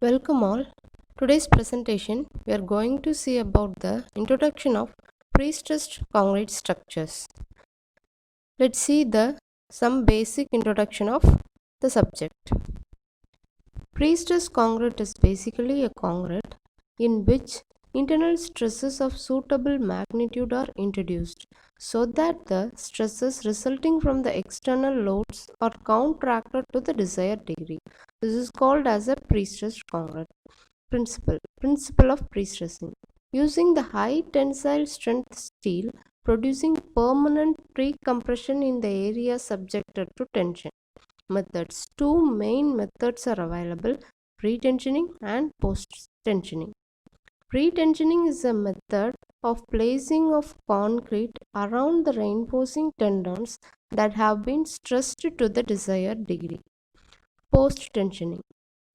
Welcome all. Today's presentation we are going to see about the introduction of prestressed concrete structures. Let's see some basic introduction of the subject. Prestressed concrete is basically a concrete in which internal stresses of suitable magnitude are introduced so that the stresses resulting from the external loads are counteracted to the desired degree. This is called as a prestressed concrete. Principle of prestressing. Using the high tensile strength steel, producing permanent pre-compression in the area subjected to tension. Methods. Two main methods are available: pre-tensioning and post-tensioning. Pre-tensioning is a method of placing of concrete around the reinforcing tendons that have been stressed to the desired degree. Post-tensioning.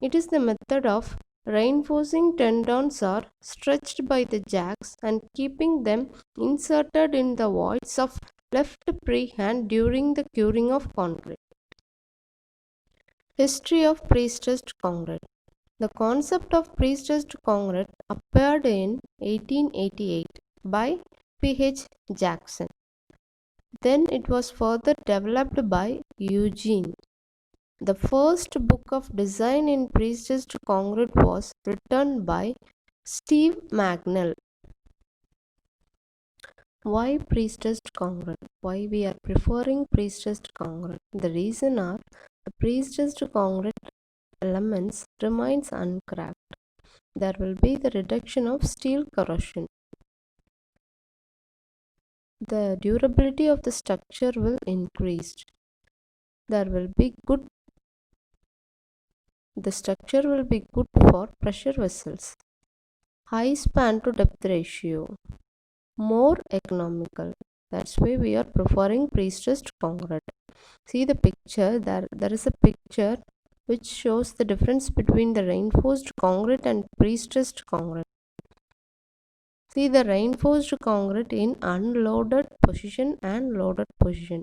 It is the method of reinforcing tendons are stretched by the jacks and keeping them inserted in the voids of left pre-hand during the curing of concrete. History of prestressed concrete. The concept of prestressed concrete appeared in 1888 by P.H. Jackson. Then it was further developed by Eugene. The first book of design in prestressed concrete was written by Steve Magnell. Why prestressed concrete? Why we are preferring prestressed concrete? The reason are the prestressed concrete elements remains uncracked. There will be the reduction of steel corrosion. The durability of the structure will increase. The structure will be good for pressure vessels. High span to depth ratio. More economical. That's why we are preferring prestressed concrete. See the picture. There is a picture which shows the difference between the reinforced concrete and prestressed concrete. See the reinforced concrete in unloaded position and loaded position.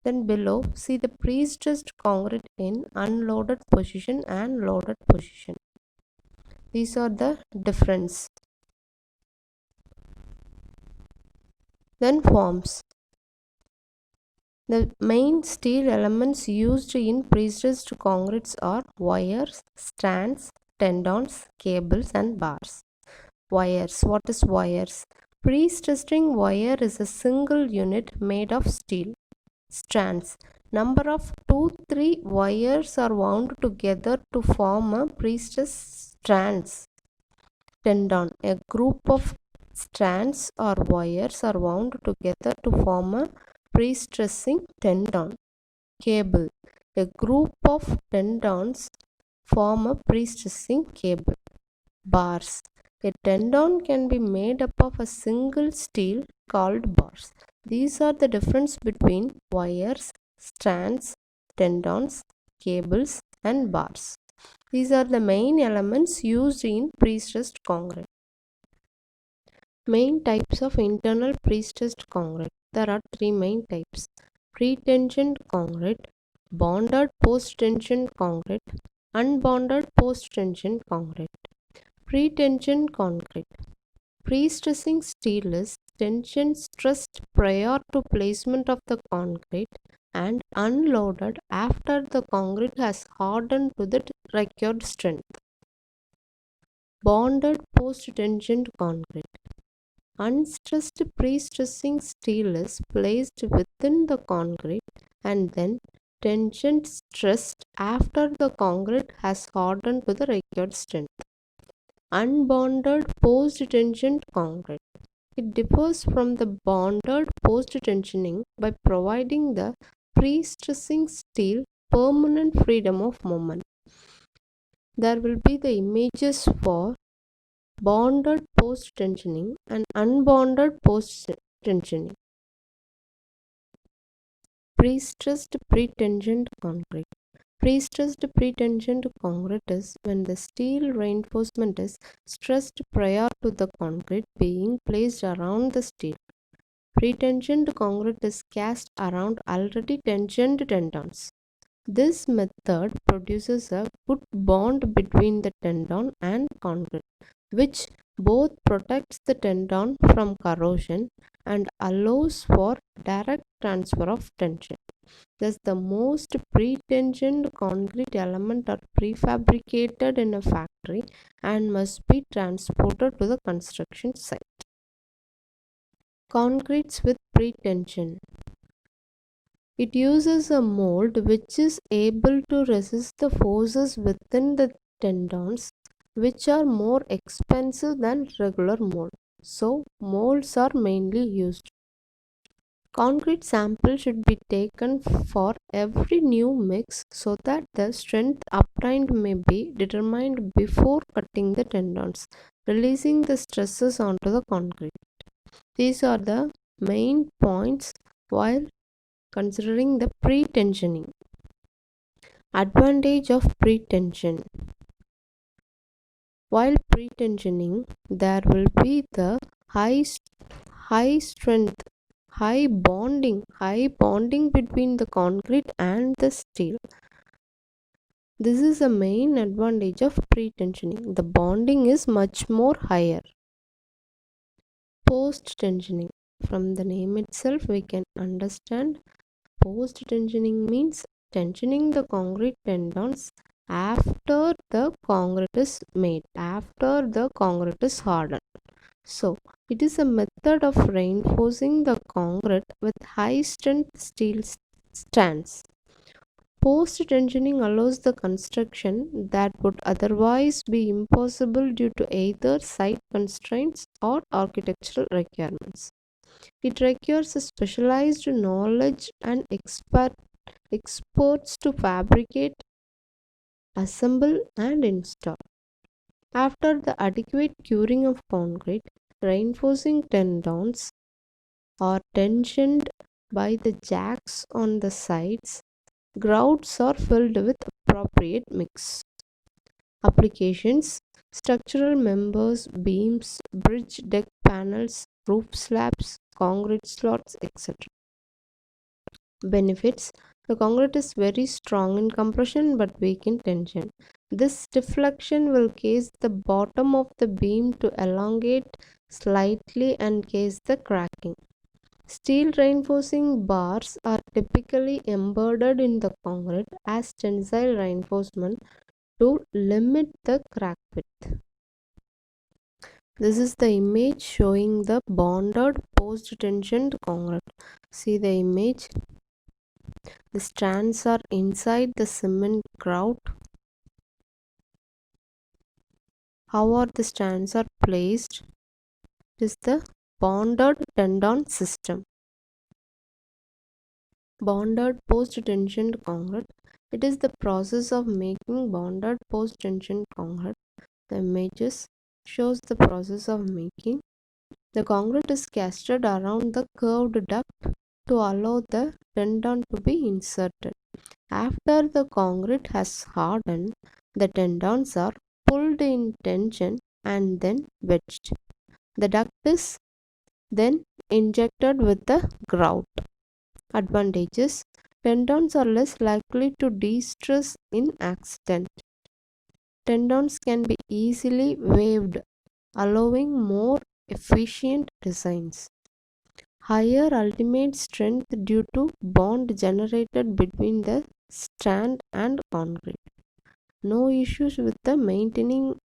Then below, see the prestressed concrete in unloaded position and loaded position. These are the difference. Then forms. The main steel elements used in prestressed concretes are wires, strands, tendons, cables and bars. Wires. What is wires? Prestressing wire is a single unit made of steel. Strands. Number of 2-3 wires are wound together to form a prestressed strands. Tendon. A group of strands or wires are wound together to form a prestressing tendon. Cable. A group of tendons form a prestressing cable. Bars. A tendon can be made up of a single steel called bars. These are the difference between wires, strands, tendons, cables and bars. These are the main elements used in prestressed concrete. Main types of internal prestressed concrete. There are three main types: pre-tensioned concrete, bonded post-tensioned concrete, unbonded post-tension concrete. Pre-tensioned concrete. Pre-stressing steel is tension stressed prior to placement of the concrete and unloaded after the concrete has hardened to the required strength. Bonded post-tensioned concrete. Unstressed pre-stressing steel is placed within the concrete and then tension stressed after the concrete has hardened to the required strength. Unbonded post-tensioned concrete. It differs from the bonded post-tensioning by providing the pre-stressing steel permanent freedom of movement. There will be the images for bonded post-tensioning and unbonded post-tensioning. Prestressed pre-tensioned concrete. Prestressed pre-tensioned concrete is when the steel reinforcement is stressed prior to the concrete being placed around the steel. Pre-tensioned concrete is cast around already tensioned tendons. This method produces a good bond between the tendon and concrete, which both protects the tendon from corrosion and allows for direct transfer of tension. Thus, the most pre-tensioned concrete elements are prefabricated in a factory and must be transported to the construction site. Concretes with pre-tension. It uses a mold which is able to resist the forces within the tendons, which are more expensive than regular mold. So, molds are mainly used. Concrete sample should be taken for every new mix so that the strength obtained may be determined before cutting the tendons, releasing the stresses onto the concrete. These are the main points while considering the pre-tensioning. Advantage of pre-tension. While pre-tensioning, there will be the high strength, high bonding between the concrete and the steel. This is the main advantage of pre-tensioning. The bonding is much more higher. Post-tensioning. From the name itself, we can understand post-tensioning means tensioning the concrete tendons after the concrete is made, after the concrete is hardened. So, it is a method of reinforcing the concrete with high strength steel strands. Post tensioning allows the construction that would otherwise be impossible due to either site constraints or architectural requirements. It requires a specialized knowledge and experts to fabricate, assemble, and install. After the adequate curing of concrete, reinforcing tendons are tensioned by the jacks on the sides. Grouts are filled with appropriate mix. Applications: structural members, beams, bridge deck panels, roof slabs, concrete slots, etc. Benefits: the concrete is very strong in compression but weak in tension. This deflection will cause the bottom of the beam to elongate slightly and cause the cracking. Steel reinforcing bars are typically embedded in the concrete as tensile reinforcement to limit the crack width. This is the image showing the bonded post-tensioned concrete. See the image. The strands are inside the cement grout. How are the strands are placed? It is the bonded tendon system. Bonded post-tensioned concrete. It is the process of making bonded post-tensioned concrete. The images shows the process of making. The concrete is casted around the curved duct to allow the tendon to be inserted. After the concrete has hardened, the tendons are pulled in tension and then wedged. The duct is then injected with the grout. Advantages: tendons are less likely to de-stress in accident. Tendons can be easily waved, allowing more efficient designs. Higher ultimate strength due to bond generated between the strand and concrete. No issues with the maintaining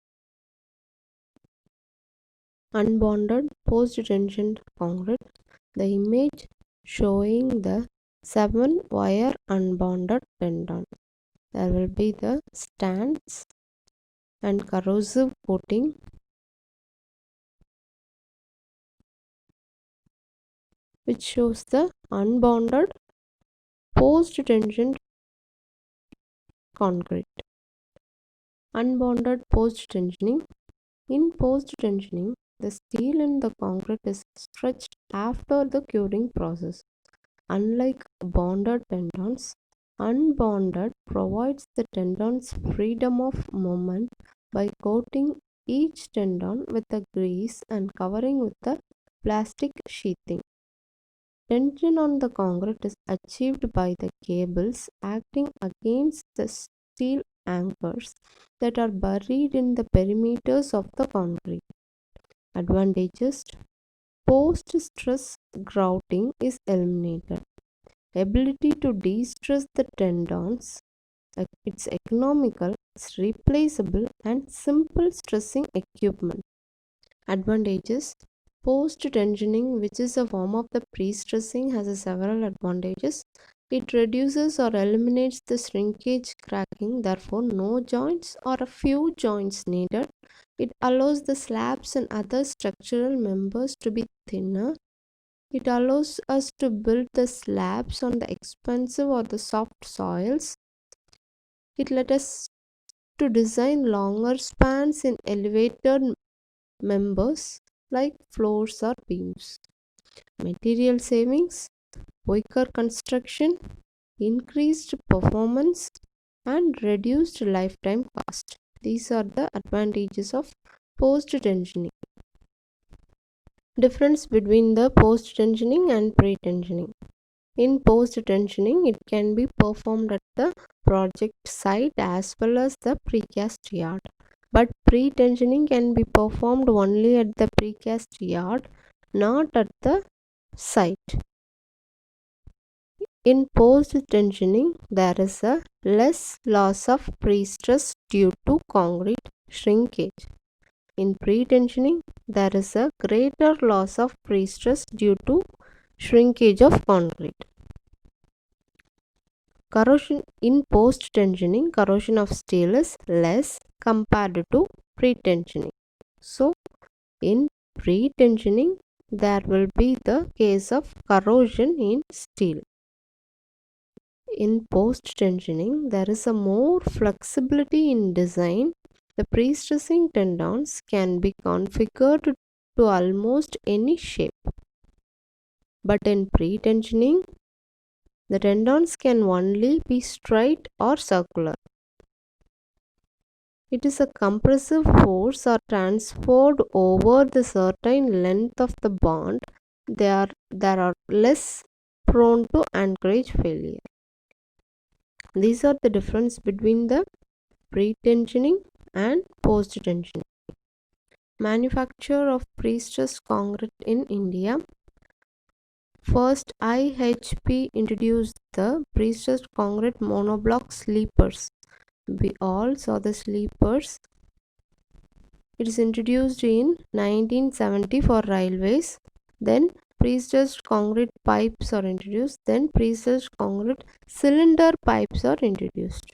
unbonded post-tensioned concrete. The image showing the 7-wire unbonded tendon. There will be the strands and corrosive coating, which shows the unbonded post-tensioned concrete. Unbonded post-tensioning. In post-tensioning, the steel in the concrete is stretched after the curing process. Unlike bonded tendons, unbonded provides the tendons freedom of movement by coating each tendon with a grease and covering with a plastic sheathing. Tension on the concrete is achieved by the cables acting against the steel anchors that are buried in the perimeters of the concrete. Advantages: post-stress grouting is eliminated. Ability to de-stress the tendons. It's economical, it's replaceable, and simple stressing equipment. Advantages: post-tensioning, which is a form of the pre-stressing, has several advantages. It reduces or eliminates the shrinkage cracking, therefore no joints or a few joints needed. It allows the slabs and other structural members to be thinner. It allows us to build the slabs on the expensive or the soft soils. It lets us to design longer spans in elevated members like floors or beams. Material savings, quicker construction, increased performance, and reduced lifetime cost. These are the advantages of post-tensioning. Difference between the post-tensioning and pre-tensioning. In post-tensioning, it can be performed at the project site as well as the precast yard. But pre-tensioning can be performed only at the precast yard, not at the site. In post-tensioning, there is a less loss of pre-stress due to concrete shrinkage. In pre-tensioning, there is a greater loss of pre-stress due to shrinkage of concrete. Corrosion in post-tensioning, corrosion of steel is less compared to pre-tensioning. So, in pre-tensioning, there will be the case of corrosion in steel. In post-tensioning, there is a more flexibility in design. The pre-stressing tendons can be configured to almost any shape. But in pre-tensioning, the tendons can only be straight or circular. It is a compressive force are transferred over the certain length of the bond. They are less prone to anchorage failure. These are the difference between the pre-tensioning and post-tensioning. Manufacture of pre-stressed concrete in India. First, IHP introduced the pre-stressed concrete monoblock sleepers. We all saw the sleepers. It is introduced in 1970 for railways. Then pre-stressed concrete pipes are introduced. Then pre-stressed concrete cylinder pipes are introduced.